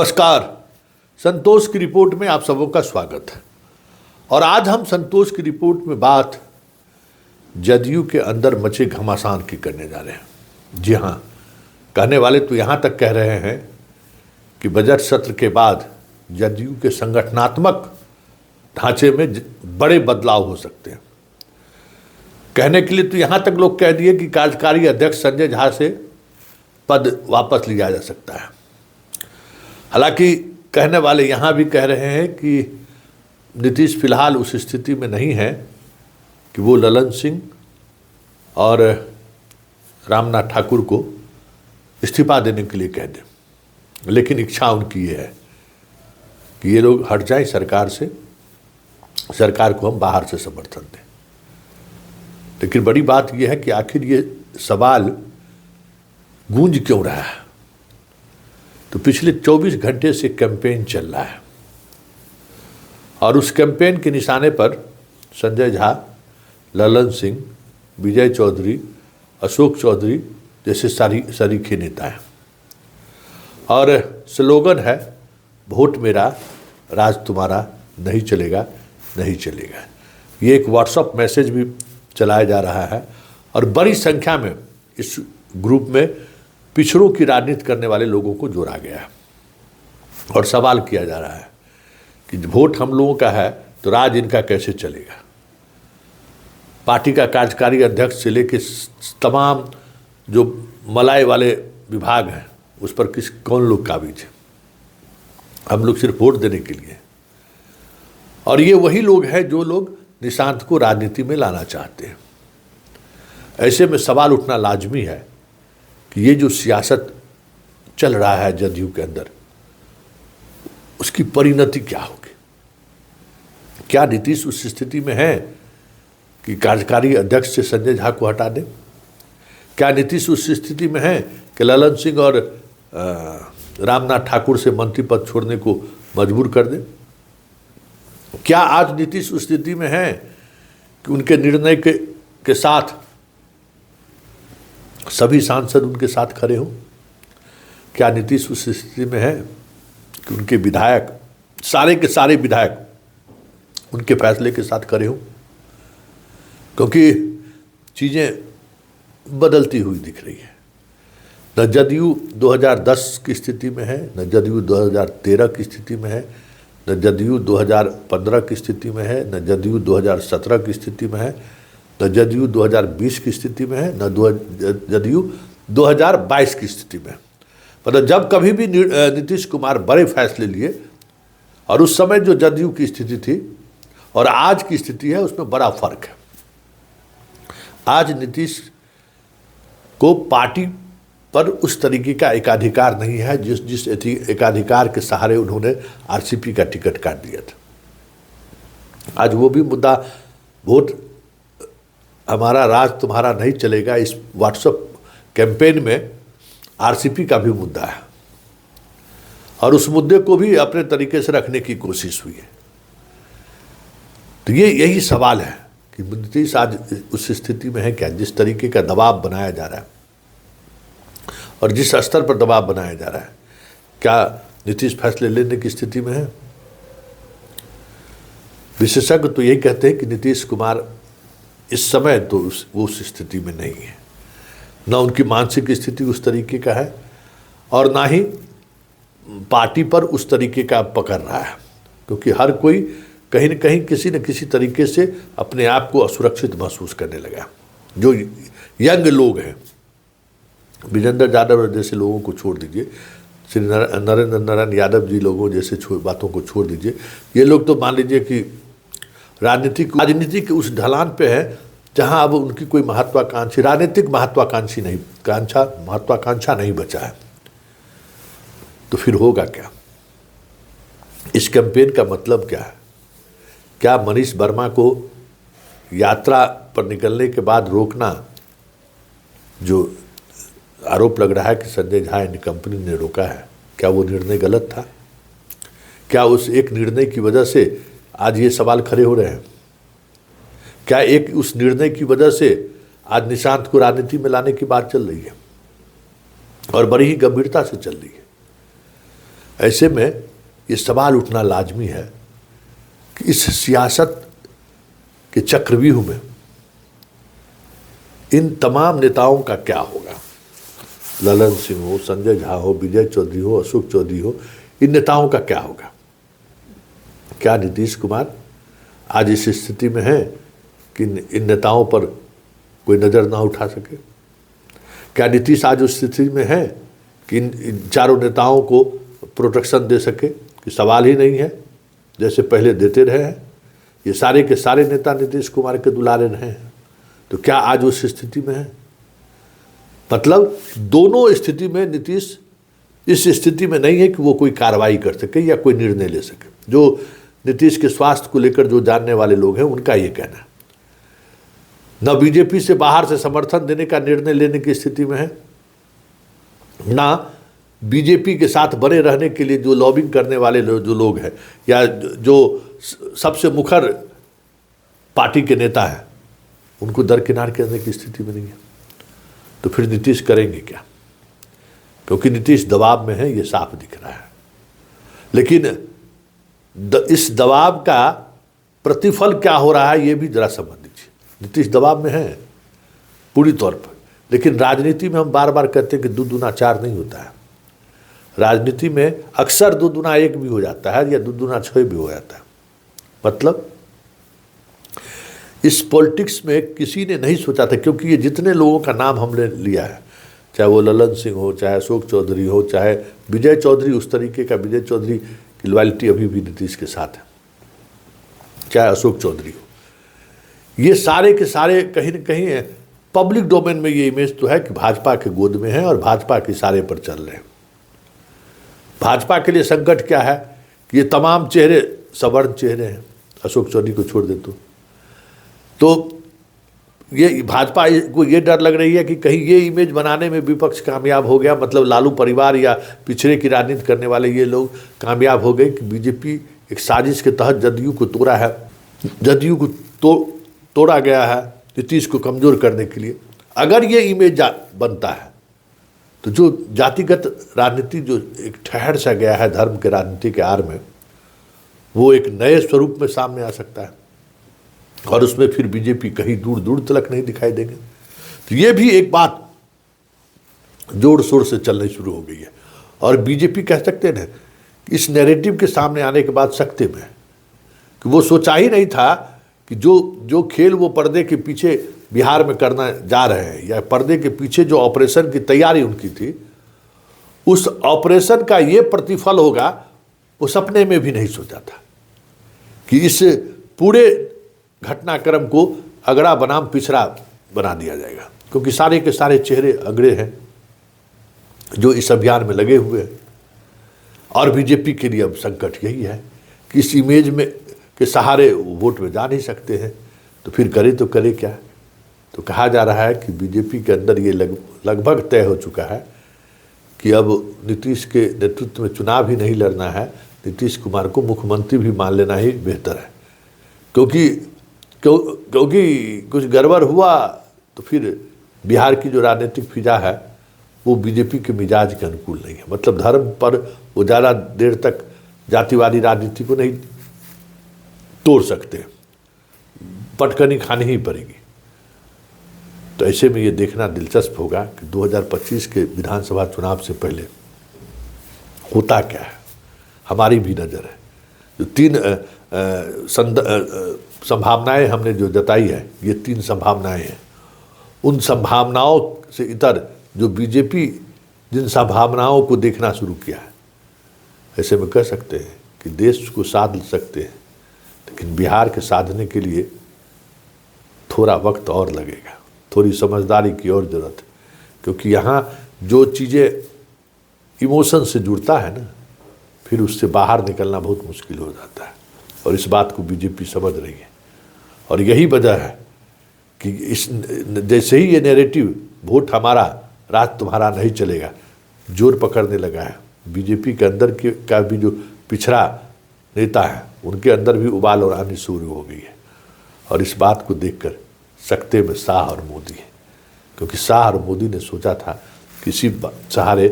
नमस्कार। संतोष की रिपोर्ट में आप सबों का स्वागत है। और आज हम संतोष की रिपोर्ट में बात जदयू के अंदर मचे घमासान की करने जा रहे हैं। जी हाँ, कहने वाले तो यहाँ तक कह रहे हैं कि बजट सत्र के बाद जदयू के संगठनात्मक ढांचे में बड़े बदलाव हो सकते हैं। कहने के लिए तो यहाँ तक लोग कह दिए कि कार्यकारी अध्यक्ष संजय झा से पद वापस लिया जा सकता है। हालांकि कहने वाले यहाँ भी कह रहे हैं कि नीतीश फिलहाल उस स्थिति में नहीं है कि वो ललन सिंह और रामनाथ ठाकुर को इस्तीफा देने के लिए कह दें, लेकिन इच्छा उनकी ये है कि ये लोग हट जाएं सरकार से, सरकार को हम बाहर से समर्थन दें। लेकिन बड़ी बात यह है कि आखिर ये सवाल गूंज क्यों रहा है। तो पिछले 24 घंटे से कैंपेन चल रहा है और उस कैंपेन के निशाने पर संजय झा, ललन सिंह, विजय चौधरी, अशोक चौधरी जैसे सरीखे नेता हैं। और स्लोगन है, वोट मेरा, राज तुम्हारा, नहीं चलेगा, नहीं चलेगा। ये एक व्हाट्सएप मैसेज भी चलाया जा रहा है और बड़ी संख्या में इस ग्रुप में पिछड़ों की राजनीति करने वाले लोगों को जोड़ा गया है। और सवाल किया जा रहा है कि वोट हम लोगों का है तो राज इनका कैसे चलेगा। पार्टी का कार्यकारी अध्यक्ष से लेकर तमाम जो मलाई वाले विभाग हैं उस पर कौन लोग काबिज है। हम लोग सिर्फ वोट देने के लिए। और ये वही लोग हैं जो लोग निशांत को राजनीति में लाना चाहते हैं। ऐसे में सवाल उठना लाजमी है कि ये जो सियासत चल रहा है जदयू के अंदर, उसकी परिणति क्या होगी। क्या नीतीश उस स्थिति में है कि कार्यकारी अध्यक्ष से संजय झा को हटा दें? क्या नीतीश उस स्थिति में है कि ललन सिंह और रामनाथ ठाकुर से मंत्री पद छोड़ने को मजबूर कर दें? क्या आज नीतीश उस स्थिति में है कि उनके निर्णय के साथ सभी सांसद उनके साथ खड़े हों? क्या नीतीश उस स्थिति में है कि उनके विधायक, सारे के सारे विधायक उनके फैसले के साथ खड़े हों? क्योंकि चीज़ें बदलती हुई दिख रही है। न जदयू 2010 की स्थिति में है, न जदयू 2013 की स्थिति में है, न जदयू 2015 की स्थिति में है, न जदयू 2017 की स्थिति में है, न जदयू 2020 की स्थिति में है, न जदयू 2022 की स्थिति में है। मतलब जब कभी भी नीतीश कुमार बड़े फैसले लिए और उस समय जो जदयू की स्थिति थी और आज की स्थिति है उसमें बड़ा फर्क है। आज नीतीश को पार्टी पर उस तरीके का एकाधिकार नहीं है जिस एकाधिकार के सहारे उन्होंने आरसीपी का टिकट काट दिया था। आज वो भी मुद्दा, वोट हमारा, राज तुम्हारा, नहीं चलेगा, इस व्हाट्सएप कैंपेन में आरसीपी का भी मुद्दा है और उस मुद्दे को भी अपने तरीके से रखने की कोशिश हुई है। तो यही सवाल है कि नीतीश आज उस स्थिति में है क्या, जिस तरीके का दबाव बनाया जा रहा है और जिस स्तर पर दबाव बनाया जा रहा है, क्या नीतीश फैसले लेने की स्थिति में है? विशेषज्ञ तो यही कहते हैं कि नीतीश कुमार इस समय तो वो उस स्थिति में नहीं है। न उनकी मानसिक स्थिति उस तरीके का है और ना ही पार्टी पर उस तरीके का पकड़ रहा है, क्योंकि हर कोई कहीं न कहीं किसी न किसी तरीके से अपने आप को असुरक्षित महसूस करने लगा। जो यंग लोग हैं, विजेंद्र यादव जैसे लोगों को छोड़ दीजिए, श्री नरेंद्र नारायण यादव जी लोगों जैसे बातों को छोड़ दीजिए, ये लोग तो मान लीजिए कि राजनीति के उस ढलान पे है जहां अब उनकी कोई राजनीतिक महत्वाकांक्षा नहीं बचा है। तो फिर होगा क्या? इस कैंपेन का मतलब क्या है? क्या मनीष वर्मा को यात्रा पर निकलने के बाद रोकना, जो आरोप लग रहा है कि संजय झा एंड कंपनी ने रोका है, क्या वो निर्णय गलत था? क्या उस एक निर्णय की वजह से आज ये सवाल खड़े हो रहे हैं? क्या एक उस निर्णय की वजह से आज निशांत को राजनीति में लाने की बात चल रही है और बड़ी ही गंभीरता से चल रही है। ऐसे में ये सवाल उठना लाजमी है कि इस सियासत के चक्रव्यूह में इन तमाम नेताओं का क्या होगा। ललन सिंह हो, संजय झा हो, विजय चौधरी हो, अशोक चौधरी हो, इन नेताओं का क्या होगा। क्या नीतीश कुमार आज इस स्थिति में है कि इन नेताओं पर कोई नज़र ना उठा सके। क्या नीतीश आज उस स्थिति में है कि इन चारों नेताओं को प्रोटेक्शन दे सके, कि सवाल ही नहीं है, जैसे पहले देते रहे हैं। ये सारे के सारे नेता नीतीश कुमार के दुलारे रहे हैं, तो क्या आज उस स्थिति में है। मतलब दोनों स्थिति में नीतीश इस स्थिति में नहीं है कि वो कोई कार्रवाई कर सके या कोई निर्णय ले सके। जो नीतीश के स्वास्थ्य को लेकर जो जानने वाले लोग हैं उनका ये कहना है, न बीजेपी से बाहर से समर्थन देने का निर्णय लेने की स्थिति में है, ना बीजेपी के साथ बने रहने के लिए जो लॉबिंग करने वाले जो लोग हैं या जो सबसे मुखर पार्टी के नेता हैं उनको दरकिनार करने की स्थिति में नहीं है। तो फिर नीतीश करेंगे क्या, क्योंकि नीतीश दबाव में है, ये साफ दिख रहा है। लेकिन इस दबाव का प्रतिफल क्या हो रहा है ये भी जरा समझ लीजिए। नीतीश दबाव में है पूरी तौर पर, लेकिन राजनीति में हम बार बार कहते हैं कि 2 दूना 4 नहीं होता है। राजनीति में अक्सर 2 दूना 1 भी हो जाता है या 2 दूना 6 भी हो जाता है। मतलब इस पॉलिटिक्स में किसी ने नहीं सोचा था, क्योंकि ये जितने लोगों का नाम हमने लिया है, चाहे वो ललन सिंह हो, चाहे अशोक चौधरी हो, चाहे विजय चौधरी, उस तरीके का विजय चौधरी की लॉयल्टी अभी भी नीतीश के साथ है, चाहे अशोक चौधरी हो, ये सारे के सारे कहीं न कहीं पब्लिक डोमेन में ये इमेज तो है कि भाजपा के गोद में है और भाजपा के इशारे पर चल रहे हैं। भाजपा के लिए संकट क्या है कि ये तमाम चेहरे सवर्ण चेहरे हैं, अशोक चौधरी को छोड़ दे तो ये भाजपा को ये डर लग रही है कि कहीं ये इमेज बनाने में विपक्ष कामयाब हो गया, मतलब लालू परिवार या पिछड़े की राजनीति करने वाले ये लोग कामयाब हो गए कि बीजेपी एक साजिश के तहत जदयू को तोड़ा है, जदयू को तोड़ा गया है नीतीश को कमज़ोर करने के लिए। अगर ये इमेज बनता है तो जो जातिगत राजनीति जो एक ठहर सा गया है धर्म के राजनीति के आड़ में, वो एक नए स्वरूप में सामने आ सकता है और उसमें फिर बीजेपी कहीं दूर दूर तक नहीं दिखाई देंगे। तो ये भी एक बात जोर शोर से चलनी शुरू हो गई है और बीजेपी कह सकते हैं ना इस नैरेटिव के सामने आने के बाद सख्ते में कि वो सोचा ही नहीं था कि जो खेल वो पर्दे के पीछे बिहार में करना जा रहे हैं या पर्दे के पीछे जो ऑपरेशन की तैयारी उनकी थी, उस ऑपरेशन का ये प्रतिफल होगा, वो सपने में भी नहीं सोचा था कि इस पूरे घटनाक्रम को अगड़ा बनाम पिछड़ा बना दिया जाएगा। क्योंकि सारे के सारे चेहरे अगड़े हैं जो इस अभियान में लगे हुए हैं और बीजेपी के लिए अब संकट यही है कि इस इमेज में के सहारे वोट में जा नहीं सकते हैं, तो फिर करे तो करे क्या। तो कहा जा रहा है कि बीजेपी के अंदर ये लगभग तय हो चुका है कि अब नीतीश के नेतृत्व में चुनाव ही नहीं लड़ना है, नीतीश कुमार को मुख्यमंत्री भी मान लेना ही बेहतर है। क्योंकि कुछ गड़बड़ हुआ तो फिर बिहार की जो राजनीतिक फिजा है वो बीजेपी के मिजाज के अनुकूल नहीं है। मतलब धर्म पर वो ज़्यादा देर तक जातिवादी राजनीति को नहीं तोड़ सकते, पटकनी खानी ही पड़ेगी। तो ऐसे में ये देखना दिलचस्प होगा कि 2025 के विधानसभा चुनाव से पहले होता क्या है। हमारी भी नज़र है जो 3 संभावनाएं हमने जो जताई है, ये 3 संभावनाएं हैं। उन संभावनाओं से इतर जो बीजेपी जिन संभावनाओं को देखना शुरू किया है, ऐसे में कह सकते हैं कि देश को साध सकते हैं, लेकिन बिहार के साधने के लिए थोड़ा वक्त और लगेगा, थोड़ी समझदारी की और ज़रूरत है। क्योंकि यहाँ जो चीज़ें इमोशन से जुड़ता है ना, फिर उससे बाहर निकलना बहुत मुश्किल हो जाता है और इस बात को बीजेपी समझ रही है। और यही वजह है कि इस जैसे ही ये नैरेटिव वोट हमारा राज तुम्हारा नहीं चलेगा जोर पकड़ने लगा है, बीजेपी के अंदर का भी जो पिछड़ा नेता है उनके अंदर भी उबाल और आनी शुरू हो गई है। और इस बात को देखकर सकते में शाह और मोदी है, क्योंकि शाह और मोदी ने सोचा था किसी सहारे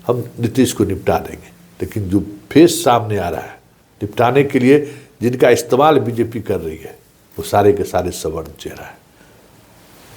हम नीतीश को निपटा देंगे, लेकिन जो फेस सामने आ रहा है निपटाने के लिए जिनका इस्तेमाल बीजेपी कर रही है वो सारे के सारे सवर्ण चेहरा है।